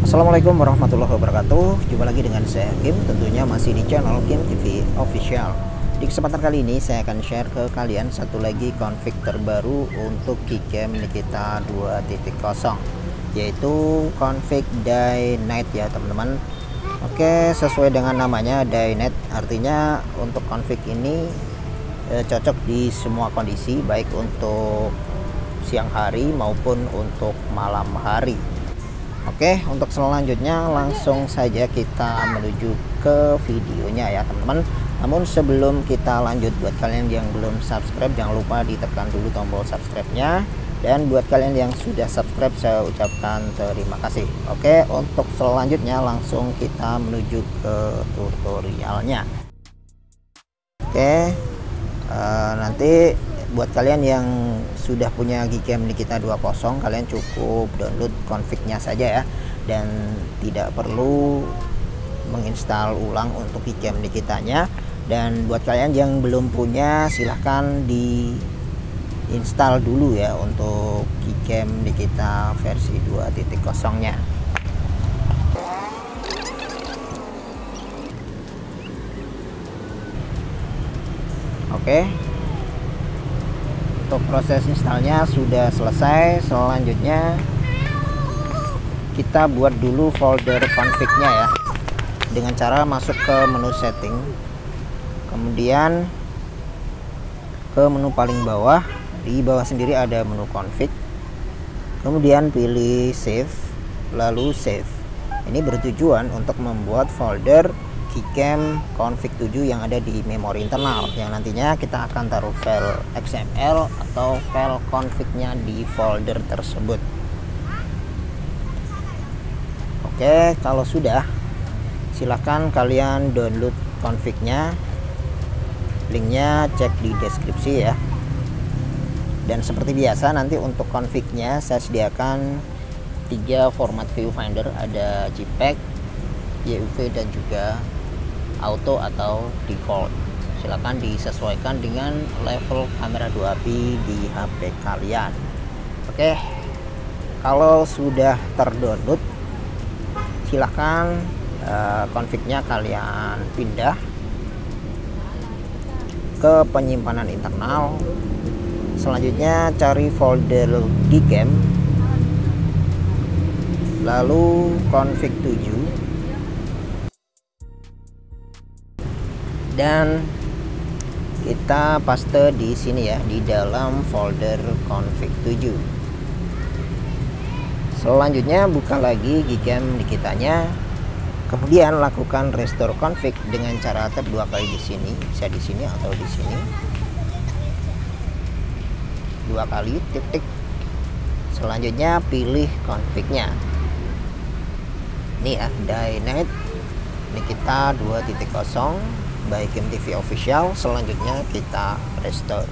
Assalamualaikum warahmatullahi wabarakatuh. Jumpa lagi dengan saya Kim, tentunya masih di channel Kim TV Official. Di kesempatan kali ini saya akan share ke kalian satu lagi config terbaru untuk Gcam Nikita 2.0, yaitu config day night ya teman-teman. Oke, sesuai dengan namanya day night, artinya untuk config ini cocok di semua kondisi, baik untuk siang hari maupun untuk malam hari. Oke, untuk selanjutnya langsung saja kita menuju ke videonya ya teman-teman. Namun sebelum kita lanjut, buat kalian yang belum subscribe jangan lupa ditekan dulu tombol subscribe-nya, dan buat kalian yang sudah subscribe saya ucapkan terima kasih. Oke, untuk selanjutnya langsung kita menuju ke tutorialnya. Oke, nanti buat kalian yang sudah punya Gcam Nikita 2.0, kalian cukup download config-nya saja ya, dan tidak perlu menginstal ulang untuk Gcam Nikitanya. Dan buat kalian yang belum punya, silahkan diinstal dulu ya untuk Gcam Nikita versi 2.0-nya. Oke, untuk proses installnya sudah selesai. Selanjutnya kita buat dulu folder config-nya ya, dengan cara masuk ke menu setting, kemudian ke menu paling bawah. Di bawah sendiri ada menu config, kemudian pilih save, lalu save. Ini bertujuan untuk membuat folder Gcam config 7 yang ada di memori internal, yang nantinya kita akan taruh file XML atau file config-nya di folder tersebut. Oke, kalau sudah, silahkan kalian download config-nya, linknya cek di deskripsi ya. Dan seperti biasa, nanti untuk config-nya saya sediakan 3 format viewfinder, ada JPEG, YUV, dan juga auto atau default. Silakan disesuaikan dengan level kamera 2p di HP kalian. Oke, kalau sudah terdownload, silahkan config-nya kalian pindah ke penyimpanan internal. Selanjutnya cari folder Gcam, lalu config 7, dan kita paste di sini ya, di dalam folder config 7. Selanjutnya buka lagi Gcam Nikitanya, kemudian lakukan restore config dengan cara tap 2 kali di sini, bisa di sini atau di sini, 2 kali titik. Selanjutnya pilih config-nya. Ini ya, day night Nikita 2.0 by Kim TV Official. Selanjutnya kita restore.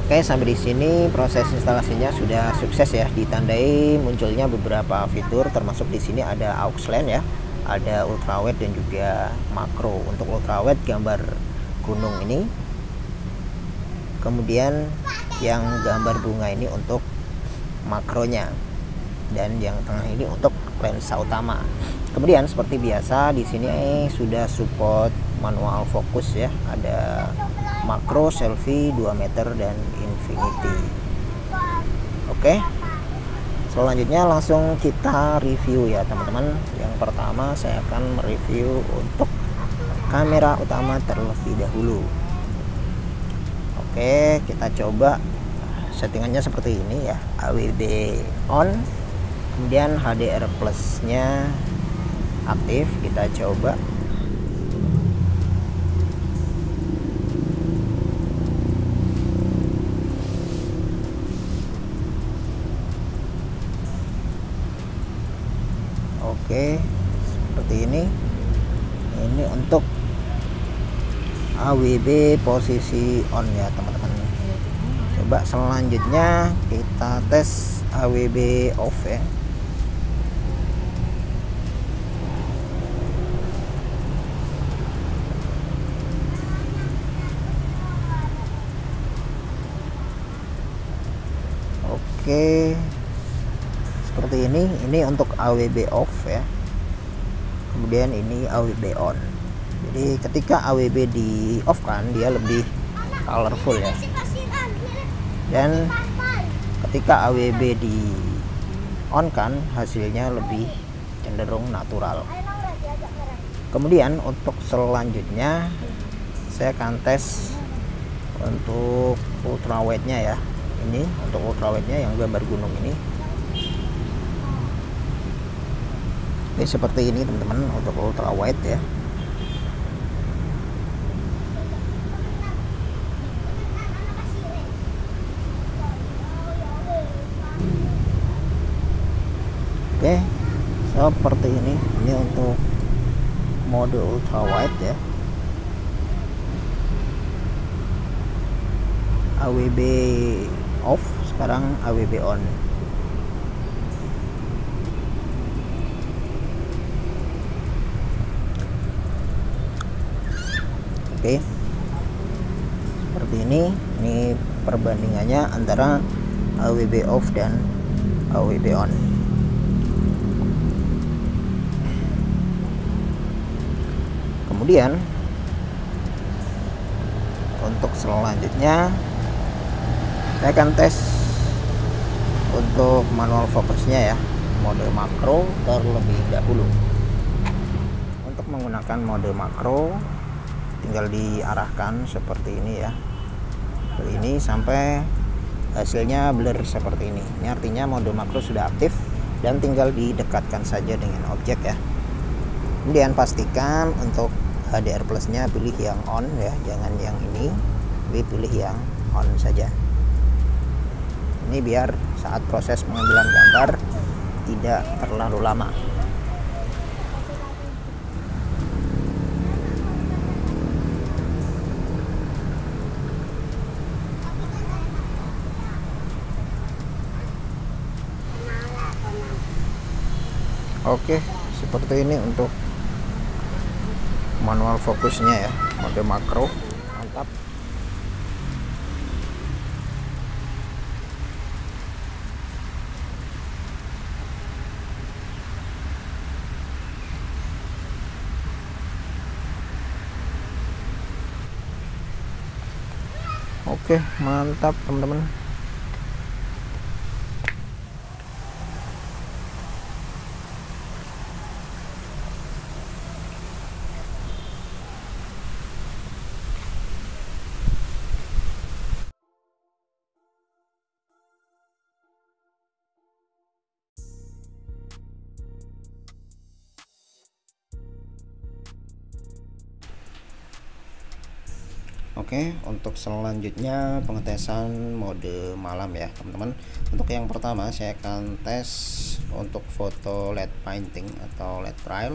Oke, sampai di sini proses instalasinya sudah sukses ya, ditandai munculnya beberapa fitur, termasuk di sini ada aux line ya, ada ultrawide dan juga makro. Untuk ultrawide gambar gunung ini, kemudian yang gambar bunga ini untuk makronya, dan yang tengah ini untuk lensa utama. Kemudian seperti biasa di sini sudah support manual fokus ya, ada makro, selfie, 2 meter, dan infinity. Oke, selanjutnya langsung kita review ya teman-teman. Yang pertama saya akan mereview untuk kamera utama terlebih dahulu. Oke, kita coba settingannya seperti ini ya, AWB on, kemudian HDR plus nya aktif. Kita coba. Oke, seperti ini. Ini untuk AWB posisi on ya teman-teman. Coba selanjutnya kita tes AWB off ya. Oke, seperti ini untuk AWB off ya, kemudian ini AWB on. Jadi ketika AWB di off kan dia lebih colorful ya, dan ketika AWB di on kan hasilnya lebih cenderung natural. Kemudian untuk selanjutnya saya akan tes untuk ultrawide nya ya. Ini untuk ultrawide nya yang gambar gunung ini. Oke, seperti ini teman-teman untuk ultrawide ya. Oke, seperti ini untuk mode ultrawide ya. AWB off, sekarang AWB on. Oke, seperti ini perbandingannya antara AWB off dan AWB on. Kemudian untuk selanjutnya saya akan tes untuk manual fokusnya ya, mode makro terlebih dahulu. Untuk menggunakan mode makro tinggal diarahkan seperti ini ya, ini sampai hasilnya blur seperti ini. Ini artinya mode makro sudah aktif dan tinggal didekatkan saja dengan objek ya. Kemudian pastikan untuk HDR plusnya pilih yang on ya, jangan yang ini, tapi pilih yang on saja. Ini biar saat proses pengambilan gambar tidak terlalu lama. Oke, seperti ini untuk manual fokusnya ya, mode makro. Mantap. Oke, mantap teman-teman. Oke, untuk selanjutnya pengetesan mode malam ya teman-teman. Untuk yang pertama saya akan tes untuk foto LED painting atau LED trail.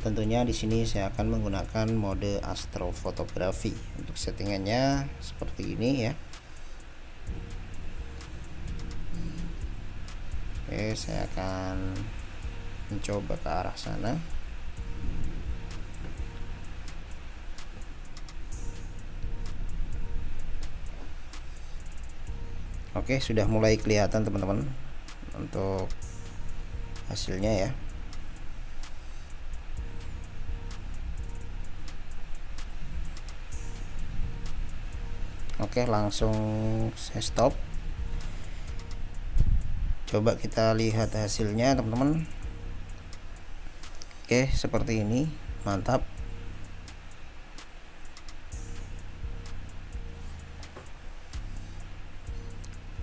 Tentunya di sini saya akan menggunakan mode astrofotografi. Untuk settingannya seperti ini ya. Oke, saya akan mencoba ke arah sana. Oke, sudah mulai kelihatan teman-teman untuk hasilnya ya. Oke, langsung saya stop. Coba kita lihat hasilnya teman-teman. Oke, seperti ini. Mantap.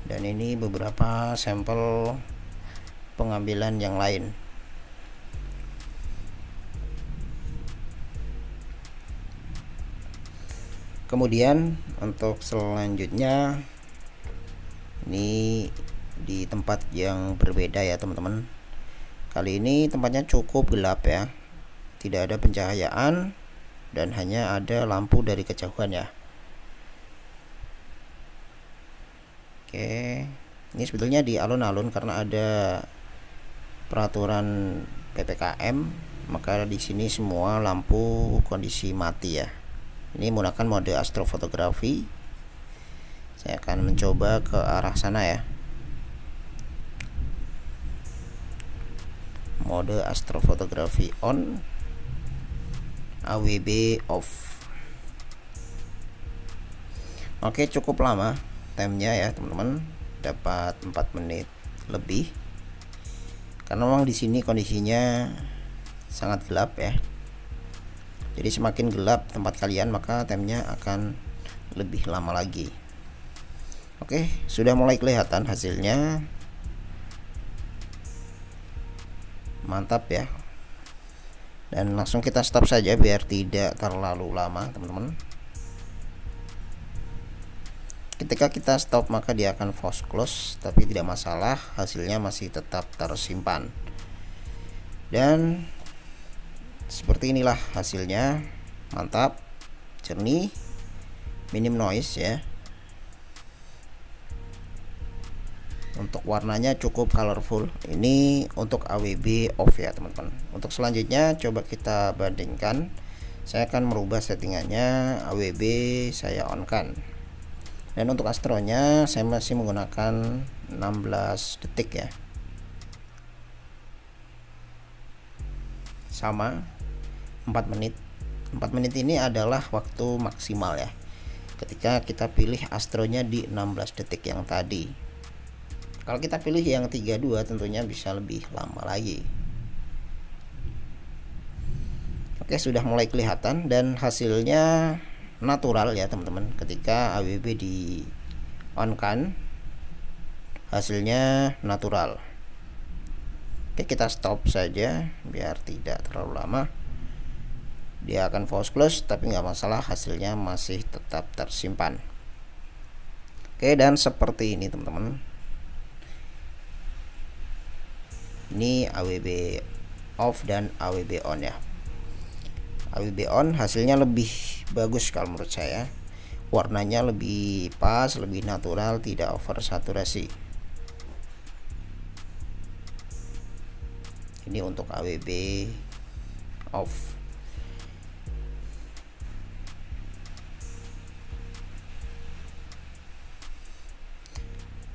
Dan ini beberapa sampel pengambilan yang lain. Kemudian untuk selanjutnya ini di tempat yang berbeda ya teman-teman. Kali ini tempatnya cukup gelap ya, tidak ada pencahayaan dan hanya ada lampu dari kejauhan ya. Oke, ini sebetulnya di alun-alun karena ada peraturan PPKM, maka di sini semua lampu kondisi mati ya. Ini menggunakan mode astrofotografi. Saya akan mencoba ke arah sana ya. mode astrofotografi on, AWB off. Oke, cukup lama timenya ya teman-teman, dapat 4 menit lebih karena memang di sini kondisinya sangat gelap ya. Jadi semakin gelap tempat kalian maka timenya akan lebih lama lagi. Oke, sudah mulai kelihatan hasilnya. Mantap ya. Dan langsung kita stop saja biar tidak terlalu lama teman-teman. Ketika kita stop maka dia akan force close, tapi tidak masalah, hasilnya masih tetap tersimpan. Dan seperti inilah hasilnya. Mantap, jernih, minim noise ya. Untuk warnanya cukup colorful. Ini untuk AWB off ya teman-teman. Untuk selanjutnya coba kita bandingkan. Saya akan merubah settingannya, AWB saya on kan. Dan untuk astronya saya masih menggunakan 16 detik ya. Sama 4 menit. 4 menit ini adalah waktu maksimal ya. Ketika kita pilih astronya di 16 detik yang tadi. Kalau kita pilih yang 32 tentunya bisa lebih lama lagi. Oke, sudah mulai kelihatan dan hasilnya natural ya teman-teman. Ketika AWB di on kan, hasilnya natural. Oke, kita stop saja biar tidak terlalu lama. Dia akan force close tapi nggak masalah, hasilnya masih tetap tersimpan. Oke, dan seperti ini teman-teman. Ini AWB off dan AWB on ya. AWB on hasilnya lebih bagus kalau menurut saya. Warnanya lebih pas, lebih natural, tidak over saturasi. Ini untuk AWB off.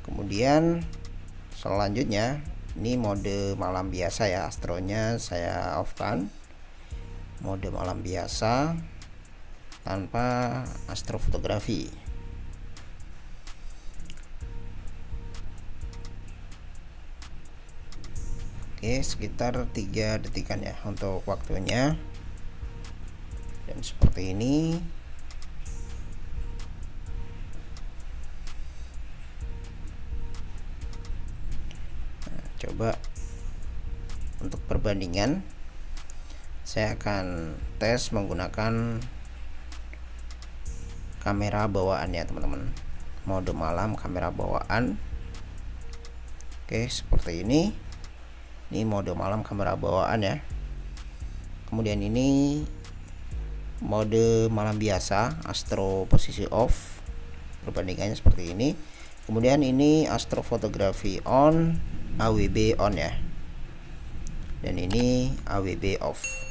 Kemudian selanjutnya ini mode malam biasa ya, astronya saya off kan. Mode malam biasa tanpa astrofotografi. Oke, sekitar 3 detikan ya untuk waktunya. Dan seperti ini. Nah, coba untuk perbandingan saya akan tes menggunakan kamera bawaan ya teman-teman. Mode malam kamera bawaan. Oke, seperti ini. Ini mode malam kamera bawaan ya. Kemudian ini mode malam biasa, astro posisi off. Perbandingannya seperti ini. Kemudian ini astrofotografi on, AWB on ya. Dan ini AWB off.